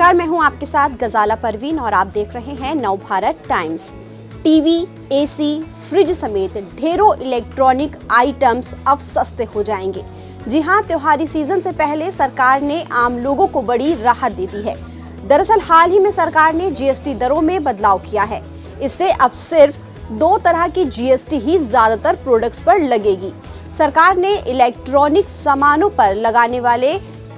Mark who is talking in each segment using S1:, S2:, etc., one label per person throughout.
S1: नमस्कार, मैं हूं आपके साथ गजाला परवीन और आप देख रहे हैं Navbharat times. TV, AC, fridge समेत ढेरों इलेक्ट्रॉनिक आइटम्स अब सस्ते हो जाएंगे। जी हां, त्योहारी सीजन से पहले सरकार ने आम लोगों को बड़ी राहत दे दी है। दरअसल हाल ही में सरकार ने जीएसटी दरों में बदलाव किया है। इससे अब सिर्फ 2 तरह की जीएसटी ही ज्यादातर प्रोडक्ट्स पर लगेगी। सरकार ने इलेक्ट्रॉनिक सामानों पर लगाने वाले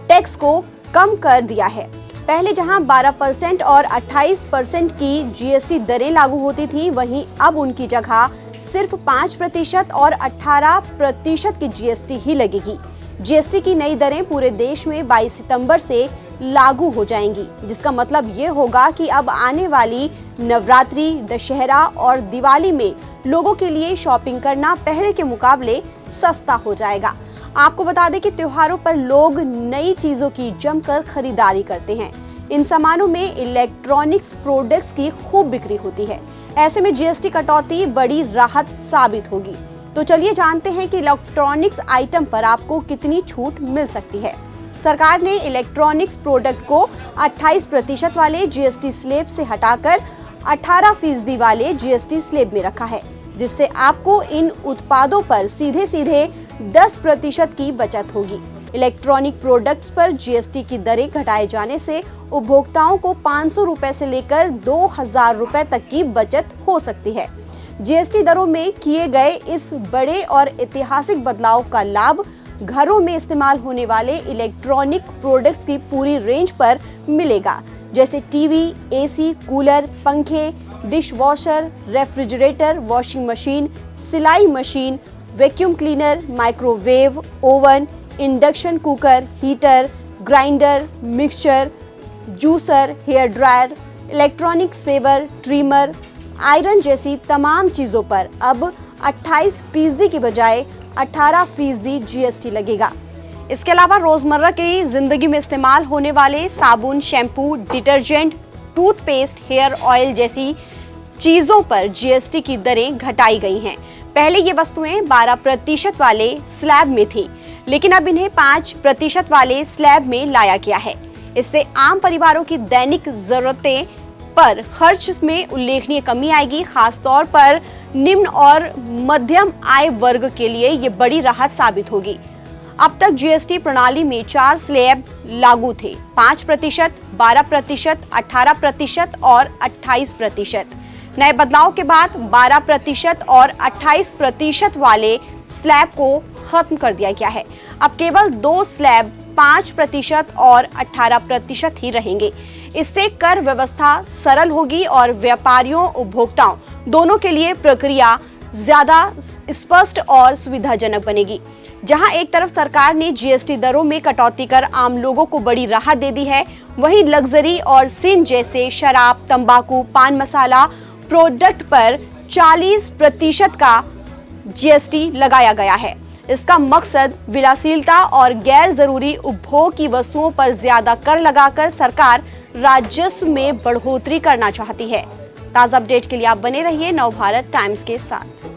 S1: टैक्स को कम कर दिया है। पहले जहां 12% और 28% की जीएसटी दरें लागू होती थी, वहीं अब उनकी जगह सिर्फ 5% और 18% की जीएसटी ही लगेगी। जीएसटी की नई दरें पूरे देश में 22 सितंबर से लागू हो जाएंगी, जिसका मतलब ये होगा कि अब आने वाली नवरात्रि, दशहरा और दिवाली में लोगों के लिए शॉपिंग करना पहले के मुकाबले सस्ता हो जाएगा। आपको बता दें कि त्योहारों पर लोग नई चीजों की जमकर खरीदारी करते हैं। इन सामानों में इलेक्ट्रॉनिक्स प्रोडक्ट्स की खूब बिक्री होती है। ऐसे में जीएसटी कटौती बड़ी राहत साबित होगी। तो चलिए जानते हैं कि इलेक्ट्रॉनिक्स आइटम पर आपको कितनी छूट मिल सकती है। सरकार ने इलेक्ट्रॉनिक्स प्रोडक्ट को 28% वाले जीएसटी स्लैब से हटाकर 18% वाले जीएसटी स्लैब में रखा है, जिससे आपको इन उत्पादों पर सीधे 10% की बचत होगी। इलेक्ट्रॉनिक प्रोडक्ट्स पर जीएसटी की दरें घटाए जाने से उपभोक्ताओं को 500 रुपए से लेकर 2000 रुपए तक की बचत हो सकती है। जीएसटी दरों में किए गए इस बड़े और ऐतिहासिक बदलाव का लाभ घरों में इस्तेमाल होने वाले इलेक्ट्रॉनिक प्रोडक्ट्स की पूरी रेंज पर मिलेगा, जैसे टीवी, एसी, कूलर, पंखे, dish washer, refrigerator, washing machine, सिलाई machine, vacuum cleaner, microwave oven, induction cooker, heater, grinder, mixture, juicer, hair dryer, electronic shaver, trimmer, iron जैसी तमाम चीज़ों पर अब 28% की बजाय 18% जीएसटी लगेगा। इसके अलावा रोजमर्रा की जिंदगी में इस्तेमाल होने वाले साबुन, shampoo, detergent, toothpaste, hair oil जैसी चीज़ों पर जीएसटी की दरें घटाई गई हैं। पहले ये वस्तुएं 12% वाले स्लैब में थी, लेकिन अब इन्हें 5% वाले स्लैब में लाया गया है। इससे आम परिवारों की दैनिक जरूरतें पर खर्च में उल्लेखनीय कमी आएगी। खास तौर पर निम्न और मध्यम आय वर्ग के लिए ये बड़ी राहत साबित होगी। अब तक जीएसटी प्रणाली में 4 स्लैब लागू थे: 5%, 12%, 18% और 28%। नए बदलाव के बाद 12% और 28% वाले स्लैब को खत्म कर दिया गया है। अब केवल 2 स्लैब 5% और 18% ही रहेंगे। इससे कर व्यवस्था सरल होगी और व्यापारियों, उपभोक्ताओं दोनों के लिए प्रक्रिया ज्यादा स्पष्ट और सुविधाजनक बनेगी। जहां एक तरफ सरकार ने जीएसटी दरों में कटौती कर आम लोगों को बड़ी राहत दे दी है, वहीं लग्जरी और सिन जैसे शराब, तंबाकू, पान मसाला प्रोडक्ट पर 40% का जीएसटी लगाया गया है। इसका मकसद विलासिता और गैर जरूरी उपभोग की वस्तुओं पर ज्यादा कर लगाकर सरकार राजस्व में बढ़ोतरी करना चाहती है। ताज़ा अपडेट के लिए आप बने रहिए नवभारत टाइम्स के साथ।